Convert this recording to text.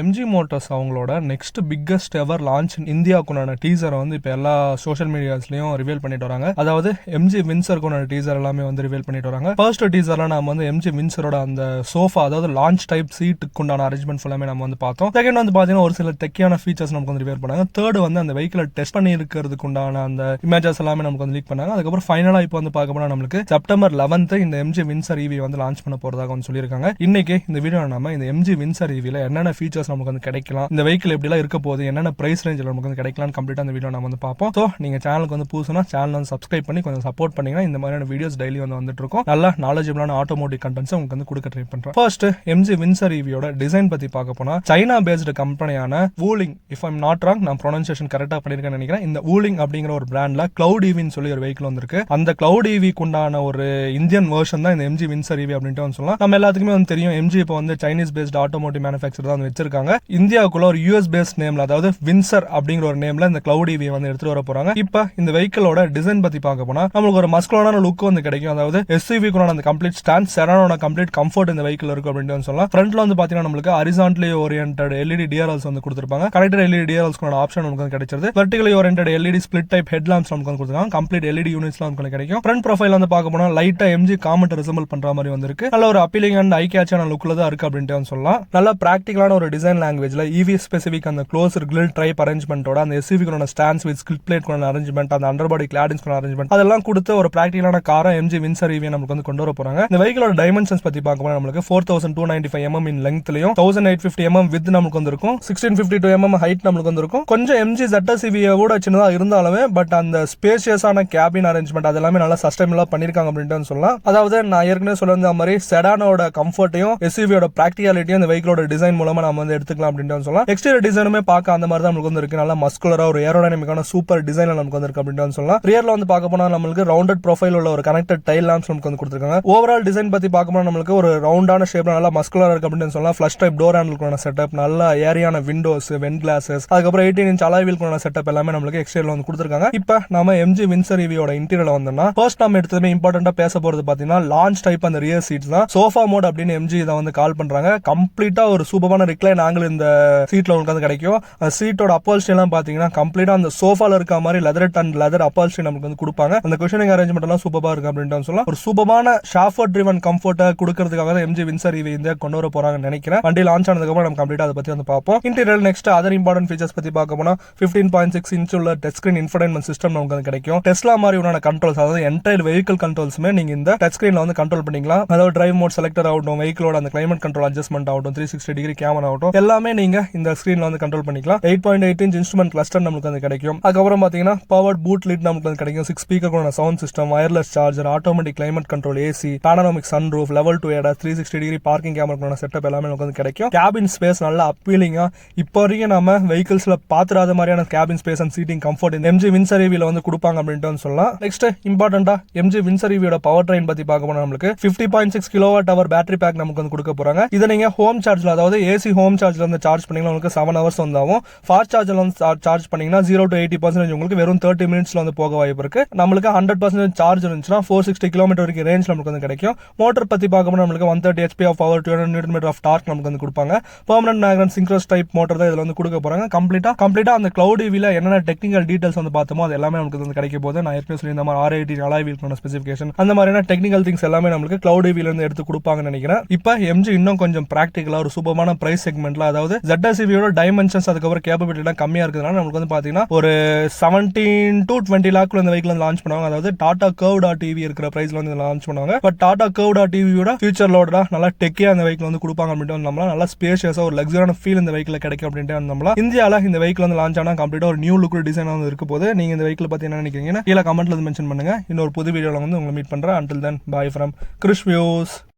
MG Motors அவங்களோட next biggest எவர் launch இந்தியாவுக்குண்டான டீசரை வந்து இப்போ எல்லா சோஷியல் மீடியாஸ்லையும் ரிவீல் பண்ணிட்டு வராங்க. அதாவது எம்ஜி வின்சருக்குண்டான டீசர் எல்லாமே வந்து ரிவீல் பண்ணிட்டு வராங்க. ஃபர்ஸ்ட் டீசர்ல நம்ம வந்து எம்ஜி வின்சரோட அந்த சோஃபா, அதாவது லான்ச் டைப் சீட்டுக்கு உண்டான அரேஞ்ச்மெண்ட் ஃபுல்லாமே நம்ம வந்து பார்த்தோம். செகண்ட் வந்து பார்த்தீங்கன்னா ஒரு சில டெக்கியான ஃபீச்சர்ஸ் நமக்கு வந்து ரிவீல் பண்ணாங்க. தேர்ட் வந்து அந்த வெஹிக்கிளை டெஸ்ட் பண்ணி இருக்கிறதுக்கு உண்டான அந்த இமேஜஸ் எல்லாமே நமக்கு வந்து லீக் பண்ணாங்க. அதுக்கப்புறம் ஃபைனலாக இப்போ வந்து பார்க்க போனால் நம்மளுக்கு செப்டம்பர் 11 இந்த எம்ஜி வின்சர் ஈவி வந்து லான்ச் பண்ண போறதாக வந்து சொல்லியிருக்காங்க. இன்னைக்கு இந்த வீடியோ நம்ம இந்த எம்ஜி வின்சர் ஈவில என்னென்ன ஃபீச்சர்ஸ் நமக்கு வந்து கிடைக்கலாம், இந்த வெஹிக்கிள் எப்படிலாம் இருக்க போகுது, என்னென்ன பிரைஸ் ரேஞ்சில் நமக்கு வந்து கிடைக்கலாம் கம்ப்ளீட்டா அந்த வீடியோ நம்ம வந்து பார்ப்போம். ஸோ நீங்க சேனலுக்கு வந்து புதுசுனா சேனல் வந்து சப்ஸ்கிரைப் பண்ணி கொஞ்சம் சப்போர்ட் பண்ணீங்கன்னா இந்த மாதிரியான வீடியோஸ் டெய்லி வந்து வந்துட்டு இருக்கும். நல்லா நாலேஜபிளான ஆட்டோமோட்டிவ் கண்டென்ட்ஸ் உங்களுக்கு வந்து கொடுக்க ட்ரை பண்றேன். ஃபர்ஸ்ட் எம்ஜி வின்சர் ஈவியோட டிசைன் பத்தி பார்க்க போனா சைனா பேஸ்டு கம்பெனியான Wuling, if I'm not wrong, நான் ப்ரொனன்சியேஷன் கரெக்டா பண்ணிருக்கேன்னு நினைக்கிறேன். இந்த வூலிங் அப்படிங்கிற ஒரு பிராண்ட்ல கிளவுட் ஈவின்னு சொல்லி ஒரு வெஹிக்கிள் வந்திருக்கு. அந்த கிளவுட் ஈவிக்கு உண்டான ஒரு இந்தியன் வெர்ஷன் தான் இந்த எம்ஜி வின்சர் ஈவி அப்படின்ட்டு வந்து சொல்லலாம். நம்ம எல்லாத்துக்குமே வந்து தெரியும் எம்ஜி இப்போ வந்து சைனீஸ் பேஸ்ட் ஆட்டோமோட்டிவ் மேனுஃபேக்சர் தான் வந்து வச்சிருக்காங்க. இந்தியாவுக்குள்ள ஒரு யூஎஸ் பேஸ்ட் நேம்ல, அதாவது வின்சர் அப்படிங்கிற ஒரு நேம்ல இந்த கிளவுட் ஈவி வந்து எடுத்துட்டு வர போறாங்க. இப்ப இந்த வெஹிக்கிளோட டிசைன் பத்தி பார்க்க போனா நம்மளுக்கு ஒரு மஸ்குலரான லுக் வந்து கிடைக்கும். அதாவது எஸ்யூவிக்குள்ள அந்த கம்ப்ளீட் ஸ்டாண்ட், செடானோட கம்ப்ளீட் கம்ஃபர்ட் இந்த வெஹிக்கிள் இருக்கும் அப்படின்னு சொல்லலாம். ஃப்ரண்ட்ல வந்து பாத்தீங்கன்னா நம்மளுக்கு ஹரிசான்டலி ஓரியன்டட் எல்இடி டிஆர்எல்ஸ் வந்து கொடுத்திருப்பாங்க. கனெக்டட் எல்இடி டிஆர்எல்ஸ் ஆப்ஷன் நமக்கு வந்து கிடைச்சிருது. Vertically oriented LED split type head lamps நமக்கு வந்து கொடுத்திருக்காங்க. கம்ப்ளீட் எல்இடி யூனிட்ஸ்லாம் நமக்கு கிடைக்கும். ஃப்ரண்ட் ப்ரொஃபைல் வந்து பார்க்க போனா லைட்டா எம்ஜி காமெட் ரிசம்பிள் பண்ற மாதிரி வந்திருக்கு. நல்ல ஒரு அப்பீலிங் அண்ட் ஐ கேட்சான லுக்ல தான் இருக்கு அப்படின்னு சொல்லலாம். நல்ல பிராக்டிகலான ஒரு டிசைன் லாங்குவேஜ்ல இவி ஸ்பெசிபிக் அந்த க்ளோசர் கிரில் டைப் அரேஞ்ச்மெண்டோட அந்த எஸ்யூவிக்கான stands with skid plate arrangement, அந்த அண்டர்பாடி கிளாடிங்ஸ் அரேஞ்ச்மெண்ட் அதெல்லாம் கொடுத்து ஒரு பிராக்டிகலான காரை எம்ஜி வின்சர் ஈவி நமக்கு வந்து கொண்டு வர போறாங்க. இந்த வெஹிக்கிளோட டைமென்ஷன்ஸ் பத்தி பார்க்கும்போது நம்மளுக்கு 4295 mm இன் லெங்த்லயும் 1850 mm வித் நமக்கு வந்திருக்கும். 1652 mm ஹைட் நமக்கு வந்திருக்கும். கொஞ்சம் எம்ஜி ZS-EV விட சின்னதா இருந்தாலுமே பட் அந்த ஸ்பேஷியஸான கேபின் அரேஞ்ச்மெண்ட் அதெல்லாமே நல்லா சஸ்டைனபிளா பண்ணிருக்காங்க அப்படின்னு சொல்லலாம். அதாவது நான் ஏற்கனவே சொல்லிருந்த மாதிரி செடானோட கம்ஃபர்ட்டையும் எஸ்யூவியோட பிராக்டிகாலிட்டியும் இந்த வெஹிக்கிளோட டிசைன் மூலமா நம்ம வந்து எடுத்துக்கலாம் அப்படின்னு சொல்லலாம். எக்ஸ்டீரியர் டிசைனுமே பார்க்க அந்த மாதிரி தான் நமக்கு வந்து இருக்கு. நல்லா மஸ்குலரா ஒரு ஏரோடைனமிக்கான சூப்பர் டிசைன்ல நமக்கு வந்து இருக்கு அப்படின்னு சொல்லலாம். ரியர்ல வந்து பார்க்க போனா நம்மளுக்கு ரவுண்டட் ப்ரொஃபைல் உள்ள ஒரு கனெக்டட் டைல் லாம்ப்ஸ் நமக்கு வந்து கொடுத்திருக்காங்க. ஓவரால் டிசைன் பத்தி பார்க்க போனா நம்மளுக்கு ஒரு ரவுண்டான ஷேப்ல நல்லா மஸ்குலரா இருக்கு அப்படின்னு சொல்லலாம். ஃபிளஷ் டைப் டோர் ஹேண்டிலுக்கான செட்டப், நல்ல ஏரியான விண்டோஸ், வென்ட் கிளாஸஸ், அதுக்கப்புறம் 18 இன்ச் அலாய் வீலுக்கான செட்டப் எல்லாமே நம்மளுக்கு எக்ஸ்டீரியர்ல வந்து கொடுத்திருக்காங்க. இப்போ நம்ம எம்ஜி வின்சர் ஈவியோட இன்டீரியர்ல வந்தோம்னா ஃபர்ஸ்ட் நம்ம எடுத்ததுமே இம்பார்ட்டன்ட்டா பேச போறது பாத்தீங்கன்னா லான்ச் டைப் அந்த ரியர் சீட்ஸ் தான். சோஃபா மோட் அப்படின்னு எம்ஜி இதை வந்து கால் பண்றாங்க. கம்ப்ளீட்டா ஒரு சூப்பரான ரிக்ளைன் ஆங்கிள் இந்த சீட்ல உங்களுக்கு வந்து கிடைக்கும். சீட்டோட அப்போல்ஸ்ட்ரி எல்லாம் பாத்தீங்கன்னா கம்ப்ளீட்டா அந்த சோஃபால இருக்க மாதிரி லெதர் அண்ட் லெதர் அப்போல்ஸ்ட்ரி நமக்கு வந்து கொடுப்பாங்க. அந்த குஷனிங் அரேஞ்ச்மெண்ட் எல்லாம் சூப்பரா இருக்கு அப்படின்னு சொல்லலாம். ஒரு சூப்பரான ஷாஃபர் ட்ரிவன் கம்ஃபர்ட்டை கொடுக்கிறதுக்காக தான் எம்ஜி வின்சர் ஈவி இந்தியா கொண்டு வர போறாங்கன்னு நினைக்கிறேன். வண்டி லான்ச் ஆனதுக்கு அப்புறம் நம்ம கம்ப்ளீட்டா அதை பத்தி வந்து பார்ப்போம். Interior next other important features பத்தி பார்க்க போனா 15.6 இன்ச் உள்ள டச் ஸ்கிரீன் இன்ஃபோடைன்மென்ட் சிஸ்டம் நமக்கு வந்து கிடைக்கும். டெஸ்லா மாதிரி உள்ள கண்ட்ரோல்ஸ், அதாவது என்டையர் வெஹிக்கிள் கண்ட்ரோல்ஸ்மே நீங்க இந்த டச் ஸ்கிரீன்ல வந்து கண்ட்ரோல் பண்ணிக்கலாம். அதாவது டிரைவ் மோட் செலக்டர் ஆகட்டும், வெஹிக்கிளோட அந்த கிளைமேட் கண்ட்ரோல் அட்ஜஸ்ட்மெண்ட் ஆகட்டும், 360 டிகிரி கேமரா ஆகட்டும், எல்லாமே நீங்க இந்த ஸ்கிரீன்ல வந்து கண்ட்ரோல் பண்ணிக்கலாம். 8.8 இன்ச் இன்ஸ்ட்ருமெண்ட் கிளஸ்டர் நமக்கு வந்து கிடைக்கும். அதுக்கப்புறம் பாத்தீங்கன்னா பவர்ட் பூட் லிட் நமக்கு வந்து கிடைக்கும். 6 speaker sound system, wireless charger, automatic climate control, AC, panoramic sunroof, level 2 ADAS, 360 degree parking camera setup எல்லாமே நமக்கு வந்து கிடைக்கும். கேபின் ஸ்பேஸ் நல்லா அப்பீலிங்கா இப்போ வரைக்கும் நம்ம வெஹிக்கிள்ஸ்ல பாத்துறாத மாதிரியான cabin space and seating comfort இந்த எம்ஜி வின்சர் ஈவில வந்து கொடுப்பாங்க அப்படின்னு சொல்லலாம். நெக்ஸ்ட் இம்பார்ட்டன்டா எம்ஜி வின்சர் ஈவியோட பவர் ட்ரெயின் பத்தி பார்க்க போனா நம்மளுக்கு 50.6 kWh பேட்டரி பேக் நமக்கு வந்து கொடுக்க போறாங்க. இதை நீங்க ஹோம் சார்ஜ்ல, அதாவது ஏசி ஹோம் சார்ஜ்ல வந்து சார்ஜ் பண்ணீங்கன்னா உங்களுக்கு 7 hours வந்தாகும். ஃபாஸ்ட் சார்ஜ்ல வந்து சார்ஜ் பண்ணீங்கன்னா 0 to 80% உங்களுக்கு வெறும் 30 minutesல வந்து போக வாய்ப்பு இருக்கு. நம்மளுக்கு 100% சார்ஜ் இருந்துச்சுன்னா 460 km வரைக்கும் ரேஞ்ச் நமக்கு வந்து கிடைக்கும். மோட்டர் பத்தி பார்க்க போனா நம்மளுக்கு 130 HP of power, 200 Nm of torque நமக்கு வந்து கொடுப்பாங்க. Permanent magnet synchronous type motor தான் இதுல வந்து கொடுக்க போறாங்க. கம்ப்ளீட்டா அந்த கிளவுட் ஈவில என்னென்ன டெக்னிக்கல் டீடைல்ஸ் வந்து பார்த்தோமோ அது எல்லாமே நமக்கு வந்து கிடைக்க போகுது. நான் ஏற்கனவே சொல்லி இந்த மாதிரி R18 அலாய் வீலுக்கான ஸ்பெசிஃபிகேஷன் அந்த மாதிரியான டெக்னிக்கல் திங்ஸ் எல்லாமே நமக்கு கிளவுட் ஈவில இருந்து எடுத்து கொடுப்பாங்கன்னு நினைக்கிறேன். இப்போ எம்ஜி இன்னும் கொஞ்சம் பிராக்டிகலா ஒரு சூப்பரான பிரைஸ் செக்மெண்ட்ல, அதாவது ZS-EVயோட டைமென்ஷன்ஸ் அதுக்கப்புறம் கேப்பபிலிட்டி கம்மியா இருக்கிறதுனால நமக்கு வந்து பாத்தீங்கன்னா ஒரு 17 to 20 lakh இந்த வெஹிக்கிள் லான்ச் பண்ணுவாங்க. அதாவது டாடா கர்வ்.EV இருக்கிற பிரைஸ்ல வந்து லான்ச் பண்ணுவாங்க. பட் டாடா கர்வ்.EVயோட ஃபியூச்சர் லோட நல்லா டெக்கியா இந்த வெஹிக்கிள் வந்து கொடுப்பாங்க அப்படின்ட்டு நம்மளால நல்லா ஸ்பேஷியஸா ஒரு லக்ஸரியான ஃபீல் இந்த வெஹிக்கிள் கிடைக்கும் அப்படின்ட்டு நம்மளா இந்தியால இந்த வெஹிக்கிள் வந்து லான்ச் ஆனா கம்ப்ளீட்டா ஒரு நியூ லுக் டிசைன் வந்து இருக்க போது. நீங்க இந்த வெஹிக்கிள் பத்தி என்ன நினைக்கிறீங்கன்னா கீழே கமெண்ட்ல மென்ஷன் பண்ணுங்க. இன்னொரு புது வீடியோல வந்து உங்களை மீட் பண்றேன். Until then, bye from Krish Views.